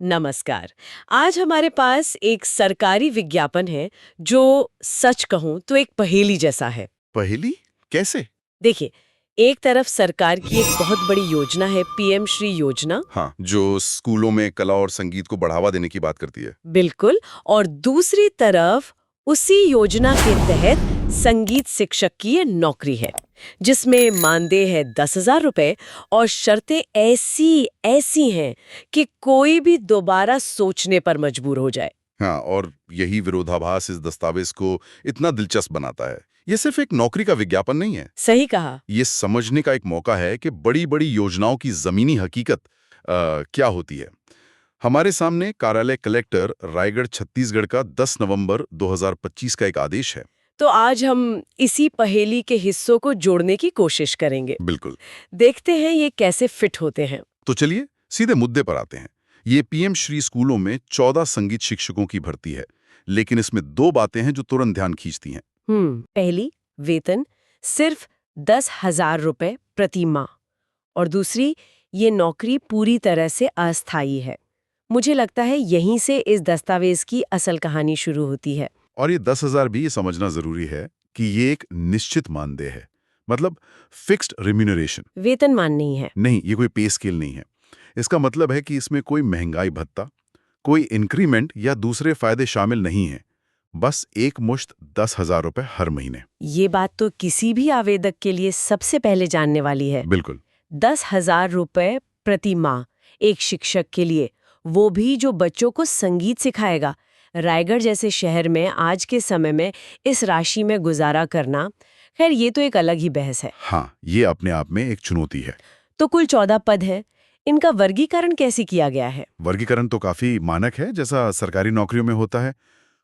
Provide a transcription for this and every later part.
नमस्कार। आज हमारे पास एक सरकारी विज्ञापन है जो सच कहूं तो एक पहेली जैसा है। पहेली? कैसे? देखिए, एक तरफ सरकार की एक बहुत बड़ी योजना है, पीएम श्री योजना। हाँ, जो स्कूलों में कला और संगीत को बढ़ावा देने की बात करती है। बिल्कुल। और दूसरी तरफ उसी योजना के तहत संगीत शिक्षक की ये नौकरी है, जिसमें मानदेय है 10,000 रुपए और शर्तें ऐसी ऐसी हैं कि कोई भी दोबारा सोचने पर मजबूर हो जाए। हाँ, और यही विरोधाभास इस दस्तावेज को इतना दिलचस्प बनाता है। ये सिर्फ एक नौकरी का विज्ञापन नहीं है। सही कहा। ये समझने का एक मौका है कि बड़ी-बड़ी योजनाओं की जमीनी हकीकत क्या होती है। हमारे सामने कार्यालय कलेक्टर रायगढ़ छत्तीसगढ़ का 10 नवंबर 2025 का एक आदेश है। तो आज हम इसी पहेली के हिस्सों को जोड़ने की कोशिश करेंगे। बिल्कुल। देखते हैं ये कैसे फिट होते हैं। तो चलिए सीधे मुद्दे पर आते हैं। ये पीएम श्री स्कूलों में 14 संगीत शिक्षकों की भर्ती है, लेकिन इसमें दो बातें हैं जो तुरंत ध्यान खींचती हैं। पहली, वेतन सिर्फ 10,000 रुपए प्रति माह। और दूसरी, ये नौकरी पूरी तरह से अस्थायी है। मुझे लगता है यहीं से इस दस्तावेज की असल कहानी शुरू होती है। और ये 10,000 भी ये समझना जरूरी है कि ये एक निश्चित मानदेय है, मतलब फिक्स्ड रिम्यूनरेशन। वेतनमान नहीं है। नहीं, ये कोई पे स्केल नहीं है। इसका मतलब है कि इसमें कोई महंगाई भत्ता, कोई इंक्रीमेंट या दूसरे फायदे शामिल नहीं है। बस एक मुश्त 10,000 रुपए हर महीने। ये बात तो किसी भी आवेदक के लिए सबसे पहले जानने वाली है। बिल्कुल। 10,000 रुपए प्रति माह एक शिक्षक के लिए, वो भी जो बच्चों को संगीत सिखाएगा। रायगढ़ जैसे शहर में आज के समय में इस राशि में गुजारा करना, खैर ये तो एक अलग ही बहस है। हाँ, ये अपने आप में एक चुनौती है। तो कुल 14 पद हैं। इनका वर्गीकरण कैसे किया गया है? वर्गीकरण तो काफी मानक है, जैसा सरकारी नौकरियों में होता है।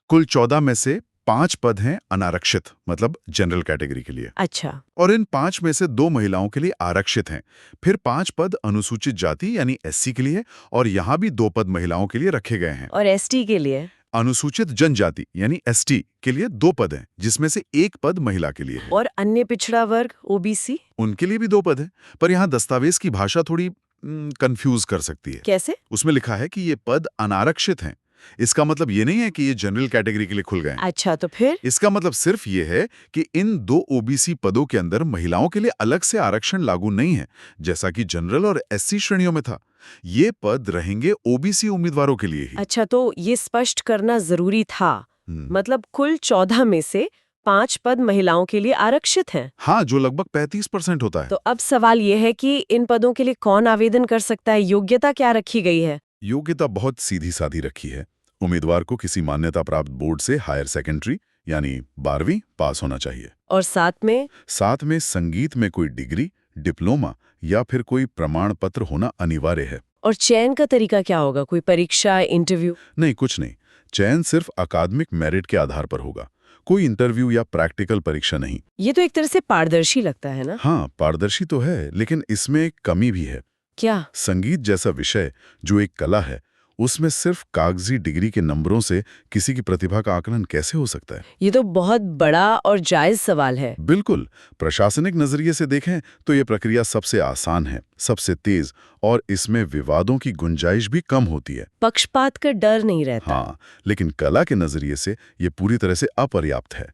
कुल 14 में से 5 पद हैं अनारक्षित, मतलब जनरल कैटेगरी के लिए। अच्छा। और इन 5 में से 2 महिलाओं के लिए आरक्षित हैं। फिर 5 पद अनुसूचित जाति यानी एससी के लिए, और यहाँ भी 2 पद महिलाओं के लिए रखे गए हैं। और एसटी के लिए? अनुसूचित जनजाति यानी एसटी के लिए 2 पद हैं, जिसमें से 1 पद महिला के लिए है। और अन्य पिछड़ा वर्ग ओबीसी? उनके लिए भी 2 पद हैं। पर यहाँ दस्तावेज की भाषा थोड़ी कंफ्यूज कर सकती है। कैसे? उसमें लिखा है कि ये पद अनारक्षित हैं। इसका मतलब ये नहीं है कि ये जनरल कैटेगरी के लिए खुल गए हैं। अच्छा, तो फिर? इसका मतलब सिर्फ ये है कि इन 2 ओबीसी पदों के अंदर महिलाओं के लिए अलग से आरक्षण लागू नहीं है, जैसा कि जनरल और एससी श्रेणियों में था। ये पद रहेंगे ओबीसी उम्मीदवारों के लिए ही। अच्छा, तो ये स्पष्ट करना जरूरी था। मतलब कुल 14 में से 5 पद महिलाओं के लिए आरक्षित हैं। हाँ, जो लगभग 35% होता है। तो अब सवाल ये है कि इन पदों के लिए कौन आवेदन कर सकता है? योग्यता क्या रखी गई है? योग्यता बहुत सीधी सादी रखी है। उम्मीदवार को किसी मान्यता प्राप्त बोर्ड से हायर सेकेंडरी यानी 12वीं पास होना चाहिए। और साथ में संगीत में कोई डिग्री, डिप्लोमा या फिर कोई प्रमाण पत्र होना अनिवार्य है। और चयन का तरीका क्या होगा? कोई परीक्षा, इंटरव्यू? नहीं, कुछ नहीं। चयन सिर्फ अकादमिक मेरिट के आधार पर होगा। कोई इंटरव्यू या प्रैक्टिकल परीक्षा नहीं। ये तो एक तरह से पारदर्शी लगता है ना? हाँ, पारदर्शी तो है, लेकिन इसमें एक कमी भी है। क्या? संगीत जैसा विषय जो एक कला है, उसमें सिर्फ कागजी डिग्री के नंबरों से किसी की प्रतिभा का आकलन कैसे हो सकता है? ये तो बहुत बड़ा और जायज सवाल है। बिल्कुल। प्रशासनिक नजरिए से देखें तो ये प्रक्रिया सबसे आसान है, सबसे तेज, और इसमें विवादों की गुंजाइश भी कम होती है। पक्षपात का डर नहीं रहता। हाँ, लेकिन कला के नजरिए से ये पूरी तरह से अपर्याप्त है।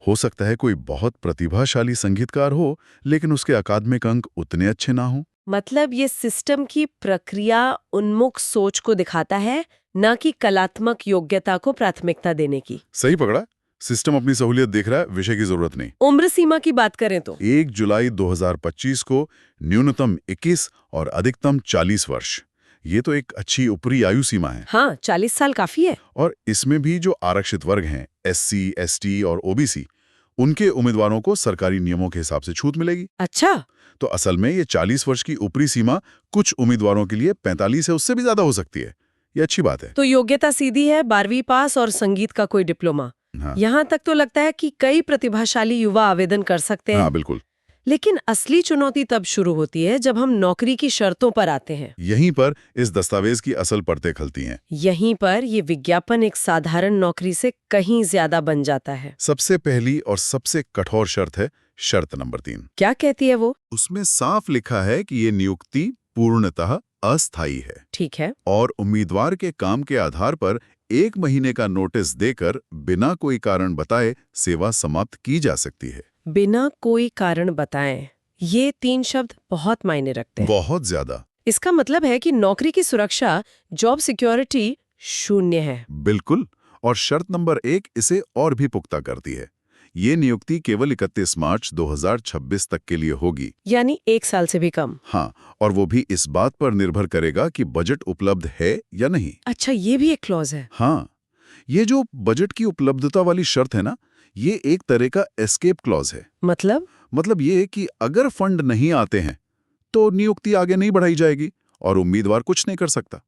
हो सकता है कोई बहुत प्रतिभाशाली संगीतकार हो, लेकिन उसके अकादमिक अंक उतने अच्छे ना हों। मतलब ये सिस्टम की प्रक्रिया उन्मुख सोच को दिखाता है, न कि कलात्मक योग्यता को प्राथमिकता देने की। सही पकड़ा। सिस्टम अपनी सहूलियत देख रहा है, विषय की जरूरत नहीं। उम्र सीमा की बात करें तो 1 जुलाई 2025 को न्यूनतम 21 और अधिकतम 40 वर्ष। ये तो एक अच्छी ऊपरी आयु सीमा है। हाँ, 40 साल काफी है। और इसमें भी जो आरक्षित वर्ग हैं, एससी, एसटी और ओबीसी, उनके उम्मीदवारों को सरकारी नियमों के हिसाब से छूट मिलेगी। अच्छा। तो असल में ये 40 वर्ष की ऊपरी सीमा कुछ उम्मीदवारों के लिए 45 या उससे भी ज्यादा हो सकती है। ये अच्छी बात है। तो योग्यता सीधी है, 12वीं पास और संगीत का कोई डिप्लोमा। हाँ, यहाँ तक तो लगता है कि कई प्रतिभाशाली युवा आवेदन कर सकते हैं। हाँ बिल्कुल। लेकिन असली चुनौती तब शुरू होती है जब हम नौकरी की शर्तों पर आते हैं। यहीं पर इस दस्तावेज की असल परतें खलती हैं। यहीं पर ये विज्ञापन एक साधारण नौकरी से कहीं ज्यादा बन जाता है। सबसे पहली और सबसे कठोर शर्त है शर्त नंबर 3। क्या कहती है वो? उसमें साफ लिखा है कि ये नियुक्ति पूर्णतः अस्थायी है ठीक है। और उम्मीदवार के काम के आधार पर 1 महीने का नोटिस देकर बिना कोई कारण बताए सेवा समाप्त की जा सकती है। बिना कोई कारण बताएं, ये 3 शब्द बहुत मायने रखते हैं। बहुत ज्यादा। इसका मतलब है कि नौकरी की सुरक्षा, जॉब सिक्योरिटी शून्य है। बिल्कुल। और शर्त नंबर 1 इसे और भी पुख्ता करती है। ये नियुक्ति केवल 31 मार्च 2026 तक के लिए होगी। यानी 1 साल से भी कम। हाँ, और वो भी इस बात पर निर्भर करेगा कि बजट उपलब्ध है या नहीं। अच्छा, ये भी एक क्लॉज है। हाँ, ये जो बजट की उपलब्धता वाली शर्त है ना, ये एक तरह का एस्केप क्लॉज है। मतलब ये कि अगर फंड नहीं आते हैं तो नियुक्ति आगे नहीं बढ़ाई जाएगी और उम्मीदवार कुछ नहीं कर सकता।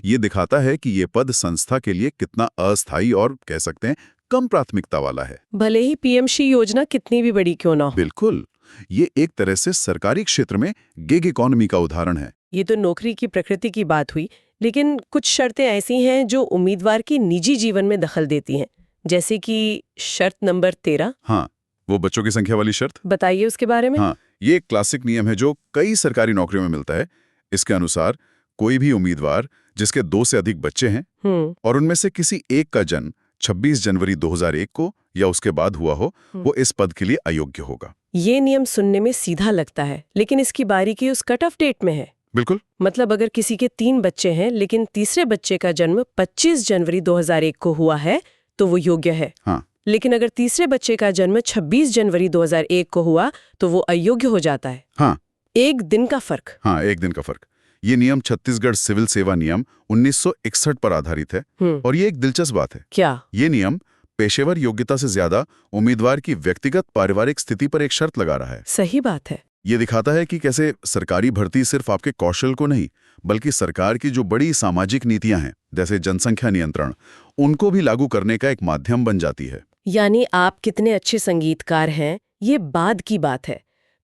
ये दिखाता है कि ये पद संस्था के लिए कितना अस्थायी और कह सकते हैं कम प्राथमिकता वाला है। भले ही पीएमश्री योजना कितनी भी बड़ी क्यों ना हो। बिल्कुल, ये एक तरह से सरकारी क्षेत्र में गिग इकोनॉमी का उदाहरण है। ये तो नौकरी की प्रकृति की बात हुई, लेकिन कुछ शर्तें ऐसी हैं जो उम्मीदवार के निजी जीवन में दखल देती हैं, जैसे कि शर्त नंबर 13। हाँ, वो बच्चों की संख्या वाली शर्त। बताइए उसके बारे में। हाँ, ये एक क्लासिक नियम है जो कई सरकारी नौकरियों में मिलता है। इसके अनुसार कोई भी उम्मीदवार जिसके 2 से अधिक बच्चे हैं और उनमें से किसी एक का जन्म 26 जनवरी 2001 को या उसके बाद हुआ हो, वो इस पद के लिए अयोग्य होगा। ये नियम सुनने में सीधा लगता है, लेकिन इसकी बारीकी उस कट ऑफ डेट में है। बिल्कुल। मतलब अगर किसी के 3 बच्चे हैं लेकिन तीसरे बच्चे का जन्म 25 जनवरी 2001 को हुआ है तो वो योग्य है। हाँ। लेकिन अगर तीसरे बच्चे का जन्म 26 जनवरी 2001 को हुआ तो वो अयोग्य हो जाता है। हाँ। 1 दिन का फर्क। हाँ, 1 दिन का फर्क। ये नियम छत्तीसगढ़ सिविल सेवा नियम 1961 पर आधारित है। और ये एक दिलचस्प बात है। क्या? ये नियम पेशेवर योग्यता से ज्यादा उम्मीदवार की व्यक्तिगत पारिवारिक स्थिति पर एक शर्त लगा रहा है। सही बात है। ये दिखाता है कि कैसे सरकारी भर्ती सिर्फ आपके कौशल को नहीं, बल्कि सरकार की जो बड़ी सामाजिक नीतियां हैं, जैसे जनसंख्या नियंत्रण, उनको भी लागू करने का एक माध्यम बन जाती है। यानी आप कितने अच्छे संगीतकार हैं, ये बाद की बात है।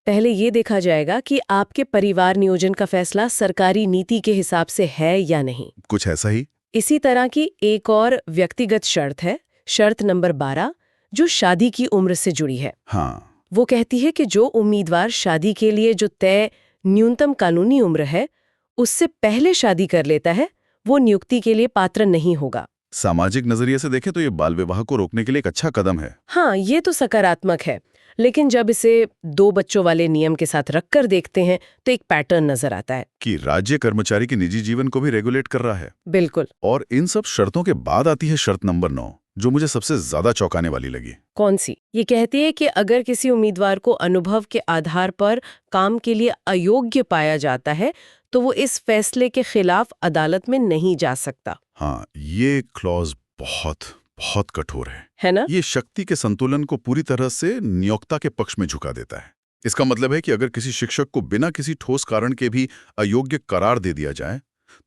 पहले ये देखा जाएगा कि आपके परिवार नियोजन का फैसला सरकारी नीति के हिसाब से है या नहीं। कुछ ऐसा ही। इसी तरह की एक और व्यक्तिगत शर्त है, शर्त नंबर 12, जो शादी की उम्र से जुड़ी है। हाँ। वो कहती है कि जो उम्मीदवार शादी के लिए जो तय न्यूनतम कानूनी उम्र है, उससे पहले शादी कर लेता है, वो नियुक्ति के लिए पात्र नहीं होगा। सामाजिक नजरिए से देखें तो ये बाल विवाह को रोकने के लिए एक अच्छा कदम है। हाँ, ये तो सकारात्मक है, लेकिन जब इसे 2 बच्चों वाले नियम के साथ रखकर देखते हैं तो एक पैटर्न नजर आता है कि राज्य कर्मचारी के निजी जीवन को भी रेगुलेट कर रहा है। बिल्कुल। और इन सब शर्तों के बाद आती है शर्त नंबर 9, जो मुझे सबसे ज्यादा चौंकाने वाली लगी। कौन सी? ये कहती है कि अगर किसी उम्मीदवार को अनुभव के आधार पर काम के लिए अयोग्य पाया जाता है तो वो इस फैसले के खिलाफ अदालत में नहीं जा सकता। हाँ, ये क्लॉज बहुत कठोर है ना? ये शक्ति के संतुलन को पूरी तरह से नियोक्ता के पक्ष में झुका देता है। इसका मतलब है कि अगर किसी शिक्षक को बिना किसी ठोस कारण के भी अयोग्य करार दे दिया जाए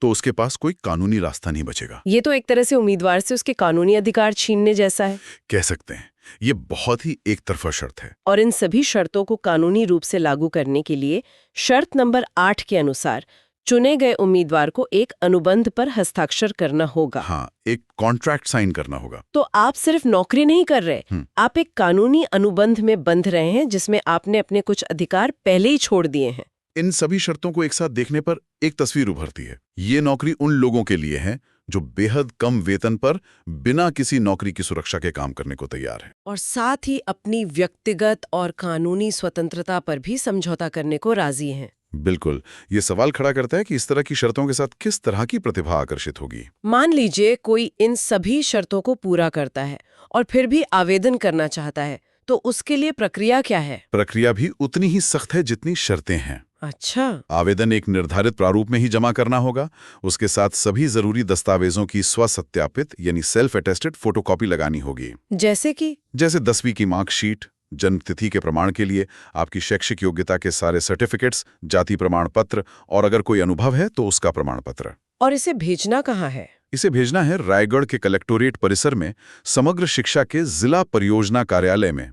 तो उसके पास कोई कानूनी रास्ता नहीं बचेगा। ये तो एक तरह से उम्मीदवार से उसके कानूनी अधिकार छीनने जैसा है। कह सकते हैं। ये बहुत ही एक तरफा शर्त है। और इन सभी शर्तों को कानूनी रूप से लागू करने के लिए शर्त नंबर 8 के अनुसार चुने गए उम्मीदवार को एक अनुबंध पर हस्ताक्षर करना होगा। हाँ, एक कॉन्ट्रैक्ट साइन करना होगा। तो आप सिर्फ नौकरी नहीं कर रहे, आप एक कानूनी अनुबंध में बंध रहे हैं जिसमें आपने अपने कुछ अधिकार पहले ही छोड़ दिए हैं। इन सभी शर्तों को एक साथ देखने पर एक तस्वीर उभरती है। ये नौकरी उन लोगों के लिए है जो बेहद कम वेतन पर बिना किसी नौकरी की सुरक्षा के काम करने को तैयार है और साथ ही अपनी व्यक्तिगत और कानूनी स्वतंत्रता पर भी समझौता करने को राजी हैं। बिल्कुल। ये सवाल खड़ा करता है कि इस तरह की शर्तों के साथ किस तरह की प्रतिभा आकर्षित होगी। मान लीजिए कोई इन सभी शर्तों को पूरा करता है और फिर भी आवेदन करना चाहता है, तो उसके लिए प्रक्रिया क्या है? प्रक्रिया भी उतनी ही सख्त है जितनी शर्तें हैं। अच्छा। आवेदन एक निर्धारित प्रारूप में ही जमा करना होगा। उसके साथ सभी जरूरी दस्तावेजों की स्वसत्यापित यानी सेल्फ अटेस्टेड फोटोकॉपी लगानी होगी। जैसे 10वीं की मार्कशीट, जन्मतिथि के प्रमाण के लिए आपकी शैक्षिक योग्यता के सारे सर्टिफिकेट्स, जाति प्रमाण पत्र और अगर कोई अनुभव है तो उसका प्रमाण पत्र। और इसे भेजना कहाँ है? इसे भेजना है रायगढ़ के कलेक्टोरेट परिसर में समग्र शिक्षा के जिला परियोजना कार्यालय में।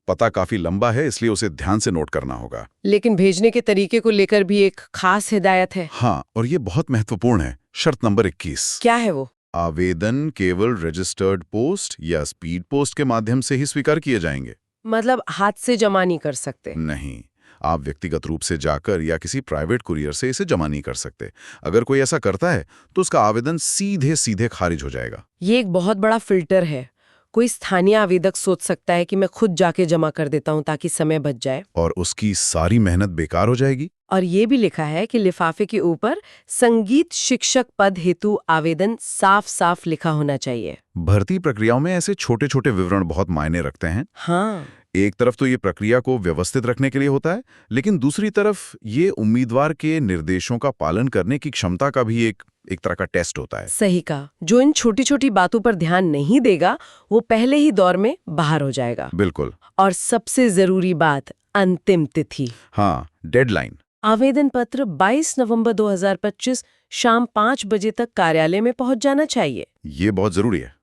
पता काफी लंबा है, इसलिए उसे ध्यान से नोट करना होगा। लेकिन भेजने के तरीके को लेकर भी एक खास हिदायत है। हाँ, और ये बहुत महत्वपूर्ण है। शर्त नंबर 21। क्या है वो? आवेदन केवल रजिस्टर्ड पोस्ट या स्पीड पोस्ट के माध्यम से ही स्वीकार किए जाएंगे। मतलब हाथ से जमा नहीं कर सकते? नहीं, आप व्यक्तिगत रूप से जाकर या किसी प्राइवेट कुरियर से इसे जमा नहीं कर सकते। अगर कोई ऐसा करता है तो उसका आवेदन सीधे सीधे खारिज हो जाएगा। ये एक बहुत बड़ा फिल्टर है। कोई स्थानीय आवेदक सोच सकता है कि मैं खुद जाके जमा कर देता हूँ ताकि समय बच जाए, और उसकी सारी मेहनत बेकार हो जाएगी। और ये भी लिखा है कि लिफाफे के ऊपर संगीत शिक्षक पद हेतु आवेदन साफ साफ लिखा होना चाहिए। भर्ती प्रक्रियाओं में ऐसे छोटे छोटे विवरण बहुत मायने रखते हैं। हाँ, एक तरफ तो ये प्रक्रिया को व्यवस्थित रखने के लिए होता है, लेकिन दूसरी तरफ ये उम्मीदवार के निर्देशों का पालन करने की क्षमता का भी एक तरह का टेस्ट होता है। सही कहा। जो इन छोटी छोटी बातों पर ध्यान नहीं देगा वो पहले ही दौर में बाहर हो जाएगा। बिल्कुल। और सबसे जरूरी बात, अंतिम तिथि। हाँ, डेडलाइन। आवेदन पत्र 22 नवंबर 2025 शाम 5 बजे तक कार्यालय में पहुंच जाना चाहिए। ये बहुत जरूरी है।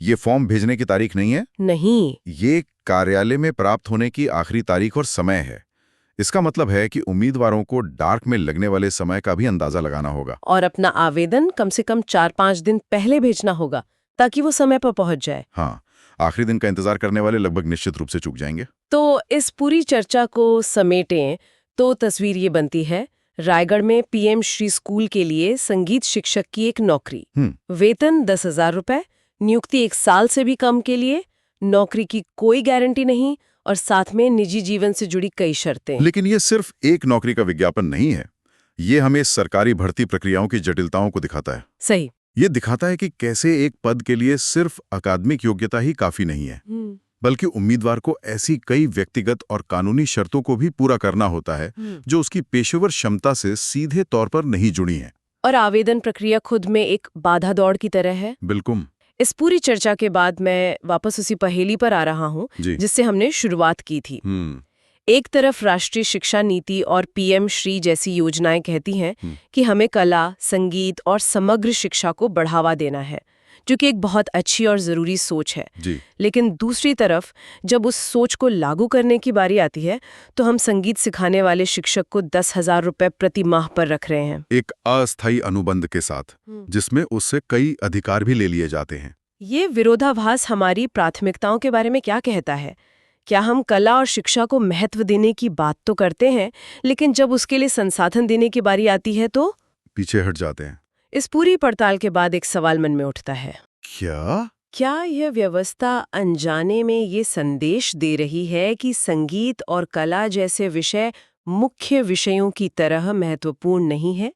ये फॉर्म भेजने की तारीख नहीं है। नहीं, ये कार्यालय में प्राप्त होने की आखिरी तारीख और समय है। इसका मतलब है कि उम्मीदवारों को डार्क में लगने वाले समय का भी अंदाजा लगाना होगा। और अपना आवेदन कम से कम 4-5 दिन पहले भेजना होगा ताकि वो समय पर पहुंच जाए। हाँ, आखिरी दिन का इंतजार करने वाले लगभग निश्चित रूप से चूक जाएंगे। तो इस पूरी चर्चा को समेटें तो तस्वीर ये बनती है। रायगढ़ में पीएम श्री स्कूल के लिए संगीत शिक्षक की एक नौकरी, वेतन 10,000 रुपए, नियुक्ति 1 साल से भी कम के लिए, नौकरी की कोई गारंटी नहीं और साथ में निजी जीवन से जुड़ी कई शर्तें। लेकिन ये सिर्फ एक नौकरी का विज्ञापन नहीं है। ये हमें सरकारी भर्ती प्रक्रियाओं की जटिलताओं को दिखाता है। सही। ये दिखाता है कि कैसे एक पद के लिए सिर्फ अकादमिक योग्यता ही काफी नहीं है, बल्कि उम्मीदवार को ऐसी कई व्यक्तिगत और कानूनी शर्तों को भी पूरा करना होता है जो उसकी पेशेवर क्षमता से सीधे तौर पर नहीं जुड़ी हैं। और आवेदन प्रक्रिया खुद में एक बाधा दौड़ की तरह है। बिल्कुल। इस पूरी चर्चा के बाद मैं वापस उसी पहेली पर आ रहा हूँ जिससे हमने शुरुआत की थी। एक तरफ राष्ट्रीय शिक्षा नीति और पीएम श्री जैसी योजनाएं कहती हैं कि हमें कला, संगीत और समग्र शिक्षा को बढ़ावा देना है, जो कि एक बहुत अच्छी और जरूरी सोच है। लेकिन दूसरी तरफ जब उस सोच को लागू करने की बारी आती है तो हम संगीत सिखाने वाले शिक्षक को 10,000 रुपए प्रति माह पर रख रहे हैं, एक अस्थायी अनुबंध के साथ, जिसमें उससे कई अधिकार भी ले लिए जाते हैं। ये विरोधाभास हमारी प्राथमिकताओं के बारे में क्या कहता है? क्या हम कला और शिक्षा को महत्व देने की बात तो करते हैं, लेकिन जब उसके लिए संसाधन देने की बारी आती है तो पीछे हट जाते हैं? इस पूरी पड़ताल के बाद एक सवाल मन में उठता है, क्या यह व्यवस्था अनजाने में ये संदेश दे रही है कि संगीत और कला जैसे विषय मुख्य विषयों की तरह महत्वपूर्ण नहीं है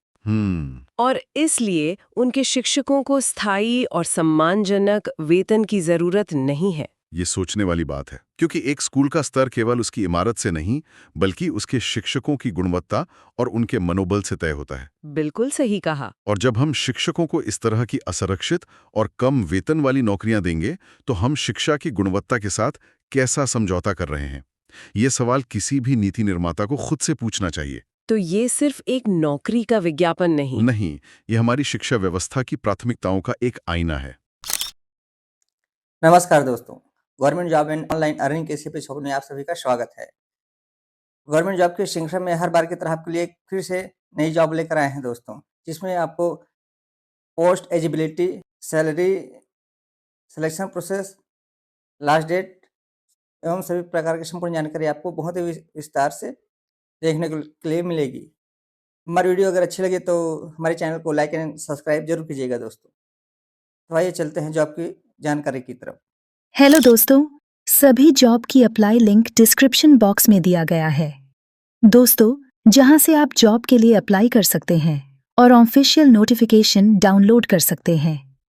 और इसलिए उनके शिक्षकों को स्थायी और सम्मानजनक वेतन की जरूरत नहीं है? ये सोचने वाली बात है, क्योंकि एक स्कूल का स्तर केवल उसकी इमारत से नहीं बल्कि उसके शिक्षकों की गुणवत्ता और उनके मनोबल से तय होता है। बिल्कुल सही कहा। और जब हम शिक्षकों को इस तरह की असुरक्षित और कम वेतन वाली नौकरियां देंगे तो हम शिक्षा की गुणवत्ता के साथ कैसा समझौता कर रहे हैं? ये सवाल किसी भी नीति निर्माता को खुद से पूछना चाहिए। तो ये सिर्फ एक नौकरी का विज्ञापन नहीं, ये हमारी शिक्षा व्यवस्था की प्राथमिकताओं का एक आईना है। नमस्कार दोस्तों, government job and online earning के इस एपिसोड में आप सभी का स्वागत है। गवर्नमेंट जॉब की श्रृंखला में हर बार की तरह आपके लिए फिर से नई जॉब लेकर आए हैं दोस्तों, जिसमें आपको post eligibility, salary, selection process, last date एवं सभी प्रकार की संपूर्ण जानकारी आपको बहुत ही विस्तार से देखने के लिए मिलेगी। हमारी वीडियो अगर अच्छी लगे तो हमारे चैनल को लाइक एंड सब्सक्राइब जरूर कीजिएगा दोस्तों। तो आइए चलते हैं जॉब की जानकारी की तरफ। हेलो दोस्तों, सभी जॉब की अप्लाई लिंक डिस्क्रिप्शन बॉक्स में दिया गया है दोस्तों, जहां से आप जॉब के लिए अप्लाई कर सकते हैं और ऑफिशियल नोटिफिकेशन डाउनलोड कर सकते हैं।